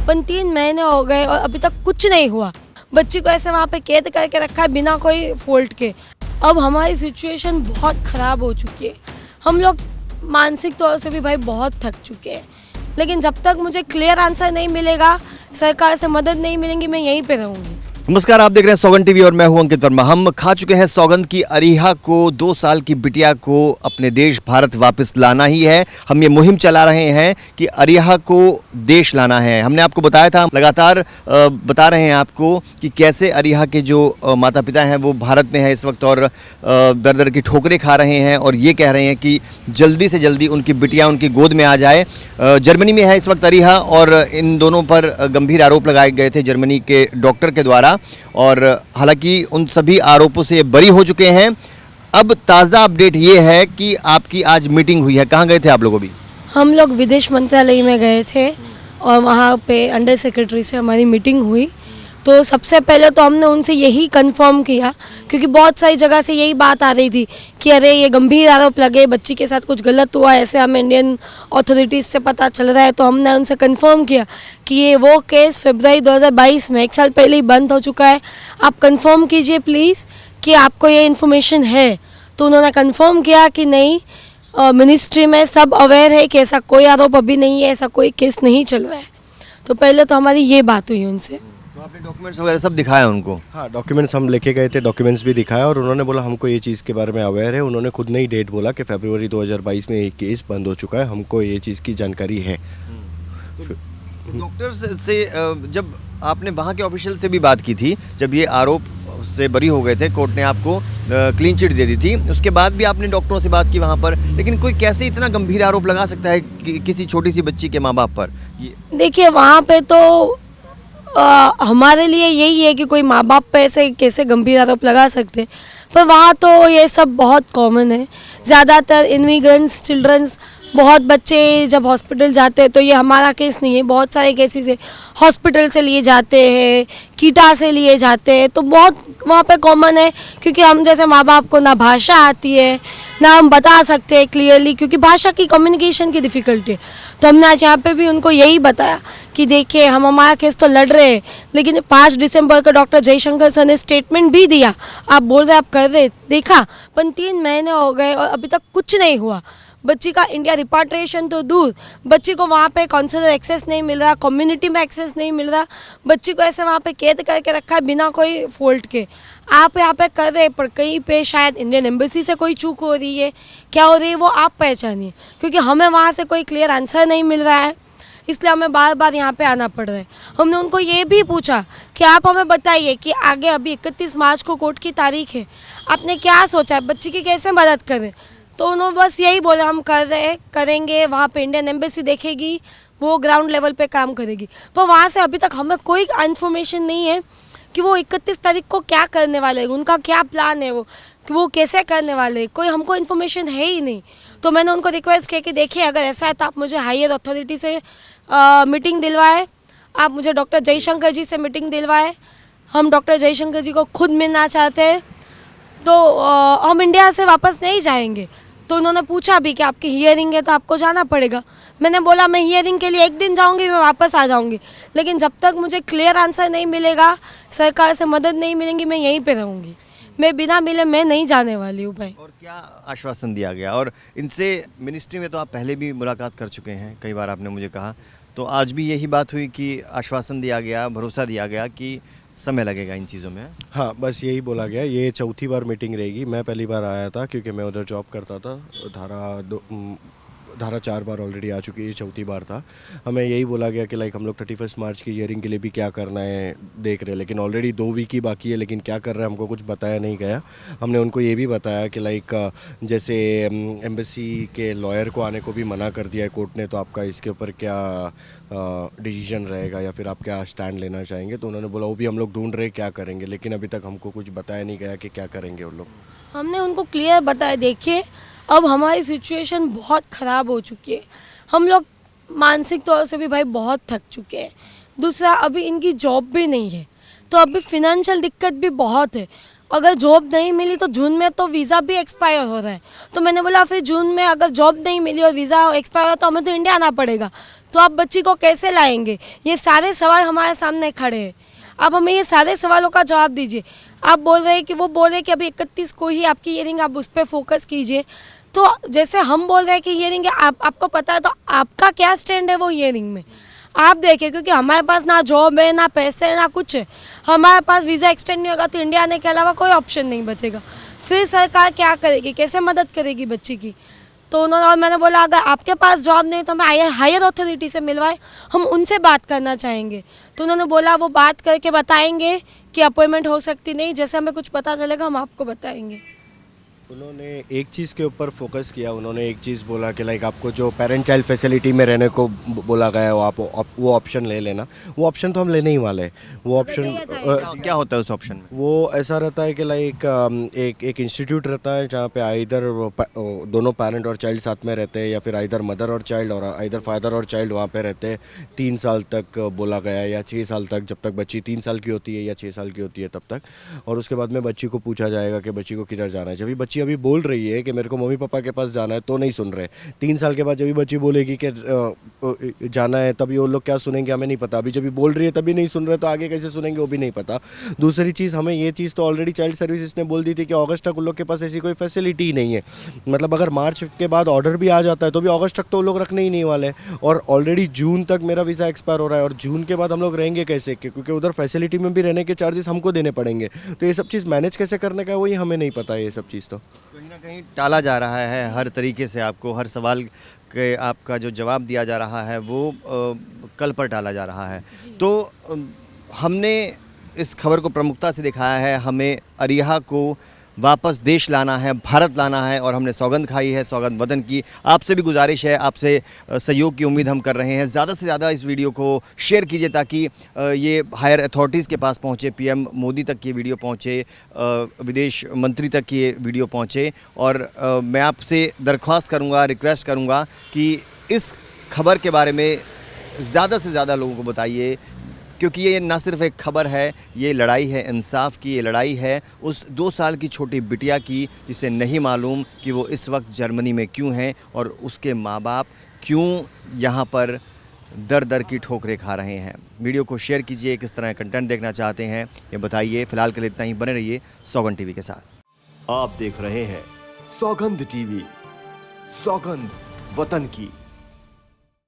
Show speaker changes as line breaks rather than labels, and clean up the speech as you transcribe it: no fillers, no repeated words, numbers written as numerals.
पर 3 महीने हो गए और अभी तक कुछ नहीं हुआ। बच्ची को ऐसे वहाँ पे कैद करके रखा है बिना कोई फॉल्ट के। अब हमारी सिचुएशन बहुत ख़राब हो चुकी है। हम लोग मानसिक तौर से भी भाई बहुत थक चुके हैं, लेकिन जब तक मुझे क्लियर आंसर नहीं मिलेगा, सरकार से मदद नहीं मिलेंगी, मैं यहीं पे रहूँगी।
नमस्कार, आप देख रहे हैं सौगंध टीवी और मैं हूं अंकित वर्मा। हम खा चुके हैं सौगंध की अरीहा को। 2 साल की बिटिया को अपने देश भारत वापस लाना ही है। हम ये मुहिम चला रहे हैं कि अरीहा को देश लाना है। हमने आपको बताया था, लगातार बता रहे हैं आपको कि कैसे अरीहा के जो माता पिता हैं वो भारत में है इस वक्त और दर दर की ठोकरें खा रहे हैं और ये कह रहे हैं कि जल्दी से जल्दी उनकी बिटिया उनकी गोद में आ जाए। जर्मनी में है इस वक्त अरीहा और इन दोनों पर गंभीर आरोप लगाए गए थे जर्मनी के डॉक्टर के द्वारा, और हालांकि उन सभी आरोपों से बरी हो चुके हैं। अब ताज़ा अपडेट ये है कि आपकी आज मीटिंग हुई है। कहाँ गए थे आप लोग अभी?
हम लोग विदेश मंत्रालय में गए थे और वहाँ पे अंडर सेक्रेटरी से हमारी मीटिंग हुई। तो सबसे पहले तो हमने उनसे यही कंफर्म किया, क्योंकि बहुत सारी जगह से यही बात आ रही थी कि अरे ये गंभीर आरोप लगे, बच्ची के साथ कुछ गलत हुआ, ऐसे हमें इंडियन अथॉरिटीज़ से पता चल रहा है। तो हमने उनसे कंफर्म किया कि ये वो केस फरवरी 2022 में 1 साल पहले ही बंद हो चुका है। आप कंफर्म कीजिए प्लीज़ कि आपको ये इन्फॉर्मेशन है। तो उन्होंने कंफर्म किया कि नहीं, मिनिस्ट्री में सब अवेयर है कि ऐसा कोई आरोप अभी नहीं है, ऐसा कोई केस नहीं चल रहा है। तो पहले तो हमारी ये बात हुई उनसे।
तो आपने डॉक्यूमेंट्स वगैरह सब दिखाया उनको?
हाँ, डॉक्यूमेंट्स हम लेके गए थे, डॉक्यूमेंट्स भी दिखाया और उन्होंने बोला हमको ये चीज़ के बारे में अवेयर है। उन्होंने खुद ने ही डेट बोला कि फरवरी 2022 में एक केस बंद हो चुका है, हमको ये चीज़ की जानकारी है।
डॉक्टर्स से जब आपने वहाँ के ऑफिशियल से भी बात की थी, जब ये आरोप से बरी हो गए थे, कोर्ट ने आपको क्लीन चिट दे दी थी, उसके बाद भी आपने डॉक्टरों से बात की वहाँ पर, लेकिन कोई कैसे इतना गंभीर आरोप लगा सकता है कि किसी छोटी सी बच्ची के माँ बाप पर?
देखिए, वहाँ पे तो हमारे लिए यही है कि कोई माँ बाप पे ऐसे कैसे गंभीर आरोप लगा सकते, पर वहाँ तो ये सब बहुत कॉमन है। ज़्यादातर इमिग्रेंट्स चिल्ड्रंस, बहुत बच्चे जब हॉस्पिटल जाते हैं, तो ये हमारा केस नहीं है, बहुत सारे केसेस है, हॉस्पिटल से लिए जाते हैं, कीटा से लिए जाते हैं, तो बहुत वहाँ पे कॉमन है। क्योंकि हम जैसे माँ बाप को ना भाषा आती है, ना हम बता सकते हैं क्लियरली, क्योंकि भाषा की कम्युनिकेशन की डिफ़िकल्टी है। तो हमने आज यहाँ पे भी उनको यही बताया कि देखिए, हम हमारा केस तो लड़ रहे हैं, लेकिन 5 दिसंबर को डॉक्टर जयशंकर सर ने स्टेटमेंट भी दिया, आप बोल रहे आप कर रहे, देखा, पर 3 महीने हो गए और अभी तक कुछ नहीं हुआ। बच्ची का इंडिया रिपाट्रिएशन तो दूर, बच्ची को वहाँ पे काउंसलर एक्सेस नहीं मिल रहा, कम्युनिटी में एक्सेस नहीं मिल रहा, बच्ची को ऐसे वहाँ पे कैद करके रखा है बिना कोई फॉल्ट के। आप यहाँ पे कर रहे, पर कहीं पे शायद इंडियन एम्बेसी से कोई चूक हो रही है, क्या हो रही है वो आप पहचानिए, क्योंकि हमें वहाँ से कोई क्लियर आंसर नहीं मिल रहा है, इसलिए हमें बार बार यहाँ पे आना पड़ रहा है। हमने उनको ये भी पूछा कि आप हमें बताइए कि आगे अभी 31 मार्च को कोर्ट की तारीख है, आपने क्या सोचा है, बच्ची की कैसे मदद करें? तो उन्होंने बस यही बोला, हम कर रहे करेंगे, वहाँ पे इंडियन एम्बेसी देखेगी, वो ग्राउंड लेवल पे काम करेगी। पर वहाँ से अभी तक हमें कोई इन्फॉर्मेशन नहीं है कि वो 31 तारीख को क्या करने वाले हैं, उनका क्या प्लान है, वो कि वो कैसे करने वाले हैं, कोई हमको इन्फॉर्मेशन है ही नहीं। तो मैंने उनको रिक्वेस्ट किया कि देखिए, अगर ऐसा है तो आप मुझे हायर अथॉरिटी से मीटिंग दिलवाएं, आप मुझे डॉक्टर जयशंकर जी से मीटिंग दिलवाएं। हम डॉक्टर जयशंकर जी को खुद मिलना चाहते हैं, तो हम इंडिया से वापस नहीं जाएंगे। तो उन्होंने पूछा भी कि आपकी हियरिंग है तो आपको जाना पड़ेगा। मैंने बोला मैं हियरिंग के लिए 1 दिन जाऊंगी, मैं वापस आ जाऊंगी, लेकिन जब तक मुझे क्लियर आंसर नहीं मिलेगा, सरकार से मदद नहीं मिलेंगी, मैं यहीं पे रहूँगी। मैं बिना मिले मैं नहीं जाने वाली हूँ भाई।
और क्या आश्वासन दिया गया? और इनसे मिनिस्ट्री में तो आप पहले भी मुलाकात कर चुके हैं, कई बार आपने मुझे कहा, तो आज भी यही बात हुई कि आश्वासन दिया गया, भरोसा दिया गया कि समय लगेगा इन चीज़ों में?
हाँ, बस यही बोला गया। ये चौथी बार मीटिंग रहेगी। मैं पहली बार आया था क्योंकि मैं उधर जॉब करता था। धारा 4 बार ऑलरेडी आ चुकी है, चौथी बार था। हमें यही बोला गया कि लाइक हम लोग 31 मार्च की हियरिंग के लिए भी क्या करना है देख रहे हैं, लेकिन ऑलरेडी 2 वीक ही बाकी है, लेकिन क्या कर रहे हैं हमको कुछ बताया नहीं गया। हमने उनको ये भी बताया कि लाइक जैसे एम्बेसी के लॉयर को आने को भी मना कर दिया है कोर्ट ने, तो आपका इसके ऊपर क्या डिसीजन रहेगा या फिर आप क्या स्टैंड लेना चाहेंगे? तो उन्होंने बोला वो भी हम लोग ढूंढ रहे क्या करेंगे, लेकिन अभी तक हमको कुछ बताया नहीं गया कि क्या करेंगे वो लोग।
हमने उनको क्लियर बताया, देखिए, अब हमारी सिचुएशन बहुत ख़राब हो चुकी है, हम लोग मानसिक तौर से भी भाई बहुत थक चुके हैं। दूसरा, अभी इनकी जॉब भी नहीं है, तो अभी फिनेंशियल दिक्कत भी बहुत है। अगर जॉब नहीं मिली तो जून में तो वीज़ा भी एक्सपायर हो रहा है। तो मैंने बोला फिर जून में अगर जॉब नहीं मिली और वीज़ा एक्सपायर हो तो हमें तो इंडिया आना पड़ेगा। तो आप बच्ची को कैसे लाएंगे? ये सारे सवाल हमारे सामने खड़े हैं। आप हमें ये सारे सवालों का जवाब दीजिए। आप बोल रहे हैं कि वो बोल रहे हैं कि अभी 31 को ही आपकी ईयरिंग, आप उस पर फोकस कीजिए। तो जैसे हम बोल रहे हैं कि ईयरिंग आपको पता है, तो आपका क्या स्टैंड है वो ईयरिंग में? आप देखिए, क्योंकि हमारे पास ना जॉब है, ना पैसे है, ना कुछ है। हमारे पास वीज़ा एक्सटेंड नहीं होगा तो इंडिया आने के अलावा कोई ऑप्शन नहीं बचेगा। फिर सरकार क्या करेगी, कैसे मदद करेगी बच्ची की? तो उन्होंने, और मैंने बोला अगर आपके पास जॉब नहीं तो हमें हायर अथॉरिटी से मिलवाए, हम उनसे बात करना चाहेंगे। तो उन्होंने बोला वो बात करके बताएंगे कि अपॉइंटमेंट हो सकती नहीं, जैसे हमें कुछ पता चलेगा हम आपको बताएंगे।
उन्होंने एक चीज़ के ऊपर फोकस किया। उन्होंने एक चीज़ बोला कि लाइक आपको जो पेरेंट चाइल्ड फैसिलिटी में रहने को बोला गया है, वो ऑप्शन ले लेना। वो ऑप्शन तो हम लेने ही वाले हैं। वो ऑप्शन
क्या होता है उस ऑप्शन में?
वो ऐसा रहता है कि लाइक एक इंस्टीट्यूट रहता है जहाँ पे आइदर दोनों पेरेंट और चाइल्ड साथ में रहते हैं, या फिर आइदर मदर और चाइल्ड, और आइदर फादर और चाइल्ड वहाँ पे रहते हैं। 3 साल तक बोला गया है, या 6 साल तक, जब तक बच्ची 3 साल की होती है या 6 साल की होती है तब तक। और उसके बाद में बच्ची को पूछा जाएगा कि बच्ची को किधर जाना है। जब भी बच्ची अभी बोल रही है कि मेरे को मम्मी पापा के पास जाना है, तो नहीं सुन रहे। 3 साल के बाद जब भी बच्ची बोलेगी कि जाना है, तभी वो लोग क्या सुनेंगे हमें नहीं पता। अभी जब भी बोल रही है तभी नहीं सुन रहे, तो आगे कैसे सुनेंगे वो भी नहीं पता। दूसरी चीज़, हमें ये चीज़ तो ऑलरेडी चाइल्ड सर्विसेज ने बोल दी थी कि अगस्त तक उन लोग के पास ऐसी कोई फैसिलिटी ही नहीं है। मतलब अगर मार्च के बाद ऑर्डर भी आ जाता है तो भी अगस्त तक तो वो लोग रखने ही नहीं वाले। और ऑलरेडी जून तक मेरा वीज़ा एक्सपायर हो रहा है, और जून के बाद हम लोग रहेंगे कैसे? क्योंकि उधर फैसिलिटी में भी रहने के चार्जेस हमको देने पड़ेंगे। तो ये सब चीज़ मैनेज कैसे करने का है वही हमें नहीं पता है। ये सब चीज़ तो
कहीं ना कहीं टाला जा रहा है हर तरीके से। आपको हर सवाल के आपका जो जवाब दिया जा रहा है वो कल पर टाला जा रहा है। तो हमने इस खबर को प्रमुखता से दिखाया है। हमें अरिहा को वापस देश लाना है, भारत लाना है, और हमने सौगंध खाई है, सौगंध वतन की। आपसे भी गुजारिश है, आपसे सहयोग की उम्मीद हम कर रहे हैं। ज़्यादा से ज़्यादा इस वीडियो को शेयर कीजिए ताकि ये हायर अथॉरिटीज़ के पास पहुँचे, पीएम मोदी तक ये वीडियो पहुँचे, विदेश मंत्री तक ये वीडियो पहुँचे। और मैं आपसे दरख्वास्त करूँगा, रिक्वेस्ट करूँगा कि इस खबर के बारे में ज़्यादा से ज़्यादा लोगों को बताइए, क्योंकि ये ना सिर्फ एक खबर है, ये लड़ाई है इंसाफ की। ये लड़ाई है उस 2 साल की छोटी बिटिया की जिसे नहीं मालूम कि वो इस वक्त जर्मनी में क्यों है, और उसके माँ बाप क्यों यहाँ पर दर दर की ठोकरें खा रहे हैं। वीडियो को शेयर कीजिए। किस तरह कंटेंट देखना चाहते हैं ये बताइए। फिलहाल के लिए इतना ही। बने रहिए सौगंध टीवी के साथ। आप देख रहे हैं सौगंध टीवी, सौगंध वतन की।